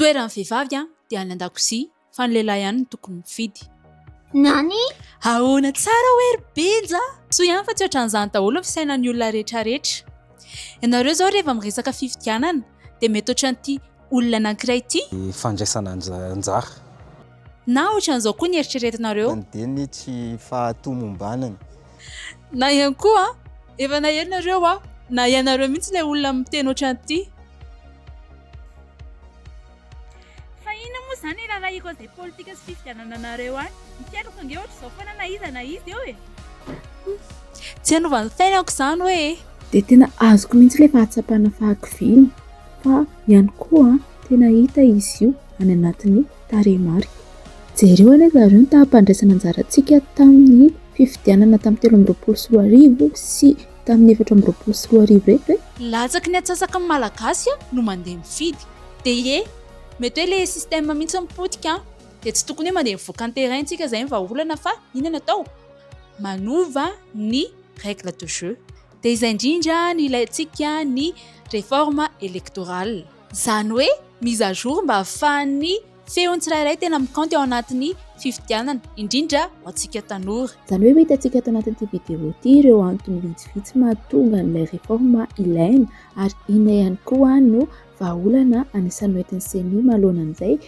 toeran'ny vehivavy dia any an-dakozia fa ny lehilahy ihany no tokony mifidy. Nani? Ahoana tsara hoe ry Benja, so ihany fa tsy ohatran'izany daholo ny fisainan'ny olona rehetrarehetra. Ianareo izao rehefa miresaka fifidianana dia mety ohatran'ity olona anankiray ity fandraisana anjara na ohatran'izao koa ny eritreretinareo mandeha ny tsy fahatomombanana na ihany koa efa naherinareo na ianareo mihitsy ilay olona miteny ohatran'ity. Fa inona moa izany ilalahiko izay politika sy fifidianana anareo any? Mitialako ange ohatra izao foana na iza na izy eo e. Tsy hanovan'ny fiainako izany hoe dia tena azoko mihitsy ilay fahatsapana fahakiviana fa ihany koa tena hita izy io any anatin'ny tarehimarika. Jereo anie zareo ny tahampandraisana anjarantsika tamin'ny fifidianana tamin'ny 2024 sy tamin'ny 2024 rehetra. latsaky ny atsasaka ny malagasy no mandeha mifidy dia mety hoe ilay système mihitsy mipotika dia tsy tokony hoe mandeha mivoaka ny terraintsika izay ny vahaolana fa inona atao manova ny règle de jeu dia izay indrindra ny ilayntsika ny réforme électorale izany hoe mise à jour mba ahafahan'ny feon'ny tsirairay tena mikanto ao anatin'ny fifidianana indrindra ho antsika tanora. Izany hoe hitantsika ato anatin'ity vidéo ity ireo antony vitsivitsy mahatonga n'ilay réforme ilaina ary ina ihany koa no vahaolana anisan'ny hoentin'ny seni manoloana an'izay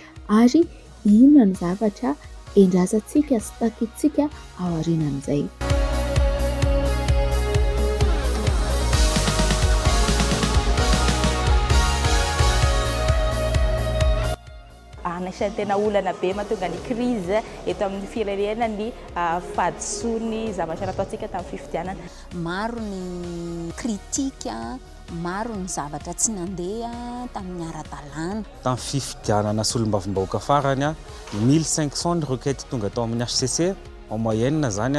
ary inona ny zavatra endrasantsika sy takitsika ao aorianan'izay. Anisan'ny tena olana be mahatonga ny crise eto amin'ny firenena ny fadisoa ny zavatra nataontsika tamin'ny fifidianana. Maro ny kritika, maro ny zavatra tsy nandeha tamin'ny ara-dalàna. tamin'ny fifidianana solombavam-bahoaka farany 1500 ny requête tonga tao amin'ny HCC en moyenne zany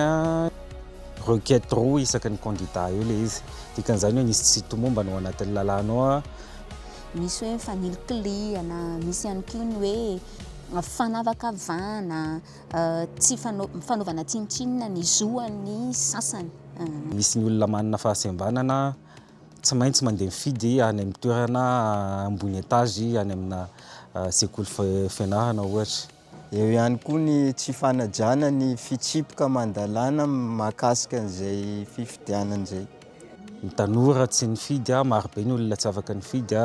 requête roa isaky ny candidat io le izy dikan'izany hoe nisy tsy tomomba no anatin'ny lalànao Misy hoe fanilokiliana, misy ihany koa ny hoe fanavakavana, tsy fanaovana tsintsinina ny zoan'ny sasany. misy ny olona manana fahasembanana tsy maintsy mandeha mifidy any amin'ny toerana ambony étage any amina sekoly fianarana ohatra. eo ihany koa ny tsy fanajana ny fitsipoka mandalana mahakasika an'izay fifidianana izay. Ny tanora tsy nifidy maro be ny olona tsy afaka nifidy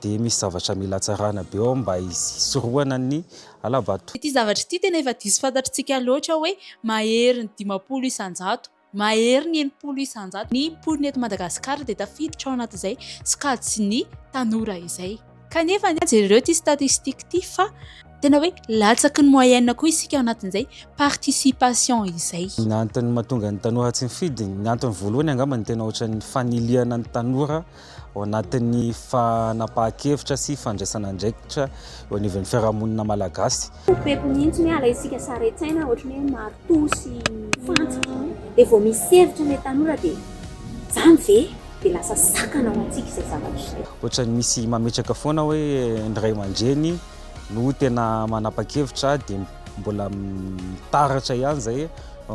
dia misy zavatra mila tsarana be ao mba hisorohana ny alabato. Ity zavatra ity tena efa diso fantatritsika loatra hoe mahery ny 500 isan-jato, mahery ny 80 isan-jato. Ny polony eto Madagasikara dia tafiditra ao anatin'izay sokajy sy ny tanora izay. Kanefa jereo ity statistique ity fa tena hoe latsaky ny moyenne koa isika ao anatin'izay participation izay. Ny antony mahatonga ny tanora tsy mifidy, ny antony voalohany angamba ny tena ohatran'ny faniliana ny tanora ao anatin'ny fanapahan-kevitra sy fandraisana andraikitra eo anivon'ny fiarahamonina malagasy. Peko mihitsy ny alaitsika saretsaina ohatrany hoe marto sy fantsika dia vao misy hevitra ny tanora dia izany ve dia lasa sakana ao antsika izay zavatra izay. Ohatran'ny misy mametraka foana hoe ny ray aman-dreny no tena manapa-kevitra dia mbola mitaratra ihany zay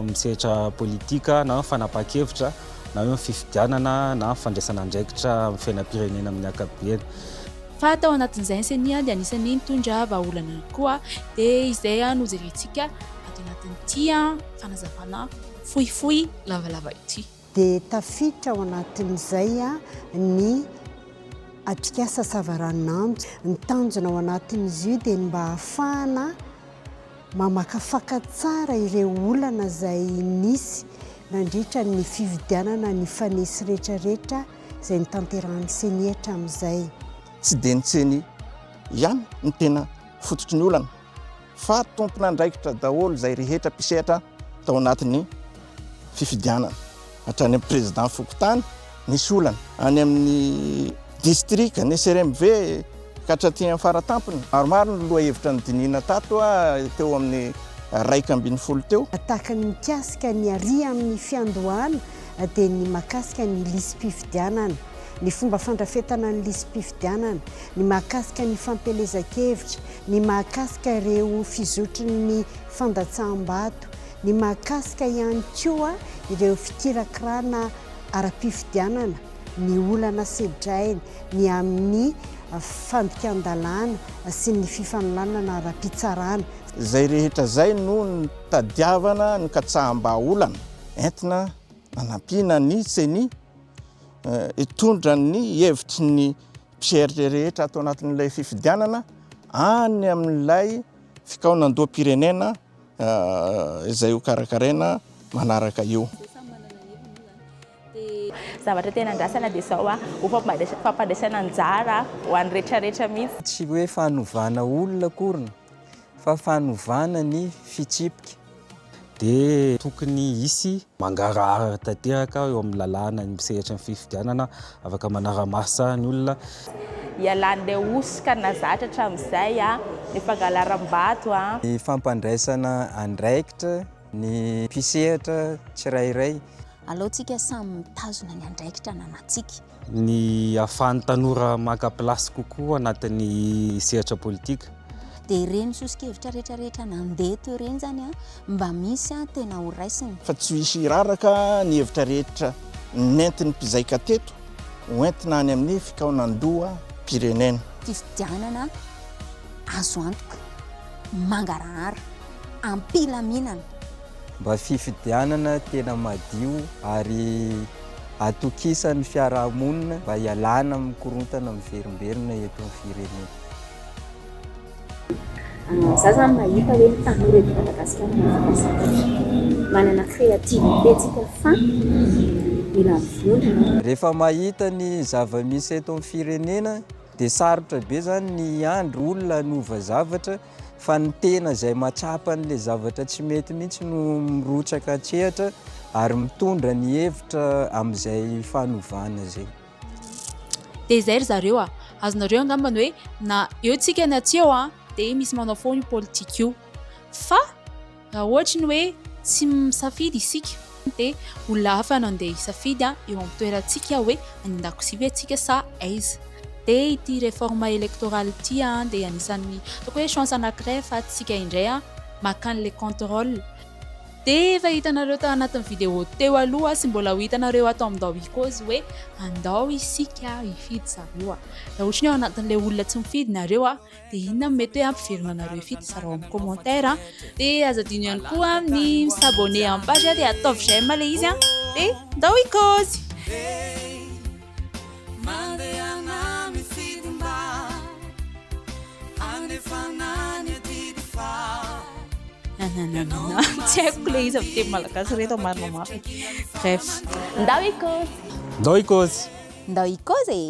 misehatra politika na fanapahan-kevitra na hoe fifidianana na fandraisana andraikitra amin'ny fiainam-pirenena amin'ny ankapobeny. Fa atao anatin'izay ny senia dia anisan'ny mitondra vahaolana koa dia izay no jerentsika ato anatin'ity fanazavana fohifohy lavalava ity. Dia tafiditra ao anatin'izay ny atrikasa savarananjo ny tanjona ao anatin'izy io dia mba ahafahana mamakafaka tsara ireo olana izay nisy nandritra ny fifidianana ny fanesy rehetrarehetra izay nitanterahany seniatra amin'izay. Tsy dia ny tseny ihany ny tena fototry ny olana fa tompona andraikitra daholo izay rehetra mpisehatra tao anatin'ny fifidianana hatrany amin'ny président Fokontany nisy olana any amin'ny district ny SRMV ka hatraty amin'ny faratampony maromaro ny loha hevitra ny dinina tato teo amin'ny 120 teo. Tahaka ny mikasika ny aria amin'ny fiandohana dia ny mahakasika ny lisam-pifidianana, ny fomba fandrafetana ny lisam-pifidianana, ny mahakasika ny fampelezan-kevitra, ny mahakasika ireo fizotry ny fandatsaham-bato, ny mahakasika ihany koa ireo fikirakirana ara-pifidianana, ny olana sedrainy, ny amin'ny fandikan-dalàna sy ny fifanololana ara-pitsarana. Zay rehetra zay no nitadiavana ny katsaham-baolana entina nanampiana ny seni hitondra ny hevitry ny mpieritre rehetra atao anatin'ilay fifidianana any amin'ilay fikaonan-doam-pirenena izay ho karakaraina manaraka eo. Zavatra tena andrasana dia zao ho fampandraisana anjara ho an'ny rehetrarehetra mihitsy. Tsy hoe fanovana olona korona fa fanovana ny fitsipika. Dia tokony hisy mangarahara tanteraka eo amin'ny lalàna ny misehatra ny fifidianana afaka manara-masa ny olona. Ialan'ilay osika nazatra hatramin'izay ny fangalaram-bato. Ny fampandraisana andraikitra, ny mpisehatra tsirairay. Aleontsika samy mitazona ny andraikitra nanantsika. Ny ahafahan'ny tanora maka plasy kokoa anatin'ny sehatra politika. Dia ireny sosokevitra rehetrarehetra nandeha teo ireny zany mba misy tena ho raisiny. Fa tsy hisy raraka ny hevitra rehetra nentin'ny mpizaika teto hoentina any amin'ny fikaonan-doha pirenena. Fifidianana azo antoka, mangarahara, ampilaminana. Mba fifidianana tena madio ary atokisan'ny fiarahamonina mba hialana amin'ny korontana miverimberina eto amin'ny firenena. Za zany mahita hoe ny tanora eto Madagasikara manana créativité tsika fa mila mivondrona. Rehefa mahita ny zava-misy eto amin'ny firenena dia sarotra be zany ny andro olona hanova zavatra fa ny tena izay matsapa n'ilay zavatra tsy mety mihitsy no mirotsaka atsehatra ary mitondra ny hevitra amin'izay fanovana zay. Dia izay ry zareo azonareo angambany hoe na eo tsika ny atseo dia misy manao foana io politika io fa raha ohatra ny hoe tsy misafidy isika dia olona hafa no andeha hisafidy eo amin'ny toerantsika hoe any an-dakozia ve atsika sa aiza. Dia ity réforme électorale ity dia anisan'ny ataoko hoe chance anankiray fa tsika indray makany le contrôle. Dia efa hitanareo tao anatin'ny vidéo teo aloha sy mbola ho hitanareo atao amin'dao ikozy hoe andao isika hifidy zareo. Raha ohatra ny ao anatin'ilay olona tsy mifidy nareo dia inona mety hoe ampiverina nareo hifidy sarao amin'ny commentaire. Dia azadino ihany koa ny s'abonner amin'ny page dia ataovy j'aime ilay izy dia andao ikozy. Tsy haiko ilay izy amin'ny teny malagasy reto marina mafy. Bref. Ndao ikozy. Ndao ikozy. Ndao ikozy.